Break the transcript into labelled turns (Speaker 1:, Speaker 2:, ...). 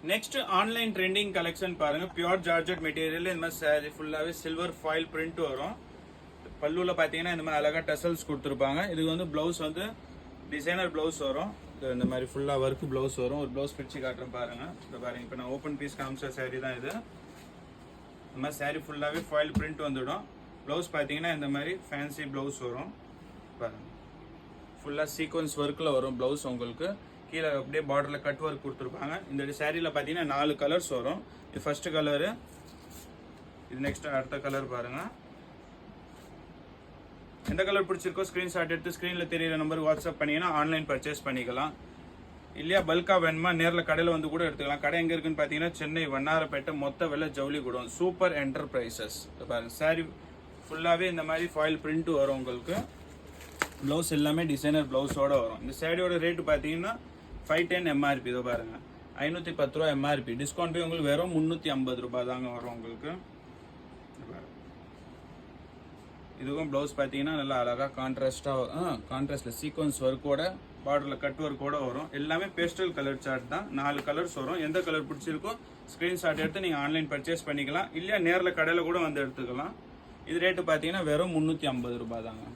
Speaker 1: Next online trending collection பாருங்க. Pure georgette material இந்த மாதிரி சாரி ஃபுல்லாவே சில்வர் ஃபாயில் பிரிண்ட் வரும். பல்லுல பாத்தீங்கன்னா இந்த மாதிரி அழகா டசல்ஸ் கொடுத்துருப்பாங்க. இதுக்கு வந்து பிளவுஸ் வந்து டிசைனர் பிளவுஸ் வரும். இந்த மாதிரி ஃபுல்லா ஒர்க் பிளவுஸ் வரும். ஒரு பிளவுஸ் பிரிச்சு காட்டுறேன் பாருங்க. இந்த பாருங்க, இப்போ நான் ஓப்பன் பீஸ் காமிச்ச சாரி தான் இது. இந்த மாதிரி சாரி ஃபுல்லாவே ஃபாயில் பிரிண்ட் வந்துடும். பிளவுஸ் பாத்தீங்கன்னா இந்த மாதிரி ஃபேன்சி பிளவுஸ் வரும். பாருங்க, ஃபுல்லா சீக்வன்ஸ் ஒர்க்ல வரும் பிளவுஸ். உங்களுக்கு கீழே அப்படியே பார்டர்ல கட் ஒர்க் கொடுத்துருப்பாங்க. இந்த சாரியில பாத்தீங்கன்னா 4 கலர்ஸ் வரும். இது ஃபர்ஸ்ட் கலரு, இது நெக்ஸ்ட் அடுத்த கலர் பாருங்க. எந்த கலர் பிடிச்சிருக்கோ ஸ்கிரீன்ஷாட் எடுத்து ஸ்கிரீன்ல தெரியுற நம்பர் வாட்ஸ்அப் பண்ணீங்கன்னா ஆன்லைன் பர்ச்சேஸ் பண்ணிக்கலாம். இல்லையா பல்கா வேணுமா நேரில் கடையில் வந்து கூட எடுத்துக்கலாம். கடை எங்க இருக்குன்னு பாத்தீங்கன்னா சென்னை வண்ணாரப்பேட்டை மொத்த வெள்ள ஜவுளி குடோன் சூப்பர் என்டர்பிரைசஸ். பாருங்க, சாரி ஃபுல்லாவே இந்த மாதிரி ஃபாயில் பிரிண்ட் வரும். உங்களுக்கு பிளவுஸ் எல்லாமே டிசைனர் பிளவுஸோட வரும். இந்த சாரியோட ரேட் பாத்தீங்கன்னா 510 எம்ஆர்பி. இதோ பாருங்க, 510 ரூபா எம்ஆர்பி. டிஸ்கவுண்ட் போய் உங்களுக்கு வெறும் 350 ரூபாய் தாங்க வரும் உங்களுக்கு. இதுவும் பிளவுஸ் பாத்தீங்கன்னா நல்லா அழகா கான்ட்ராஸ்ட்ல சீக்வன்ஸ் ஒர்க்கோட பார்டர்ல கட் ஒர்க்கோட வரும். எல்லாமே பேஸ்டல் கலர் சார்ட் தான். 4 கலர்ஸ் வரும். எந்த கலர் பிடிச்சிருக்கோ ஸ்கிரீன்ஷாட் எடுத்து நீங்க ஆன்லைன் பர்ச்சேஸ் பண்ணிக்கலாம். இல்லையா நேரில் கடையில கூட வந்து எடுத்துக்கலாம். இது ரேட்டு பாத்தீங்கன்னா வெறும் 350 ரூபாய் தாங்க.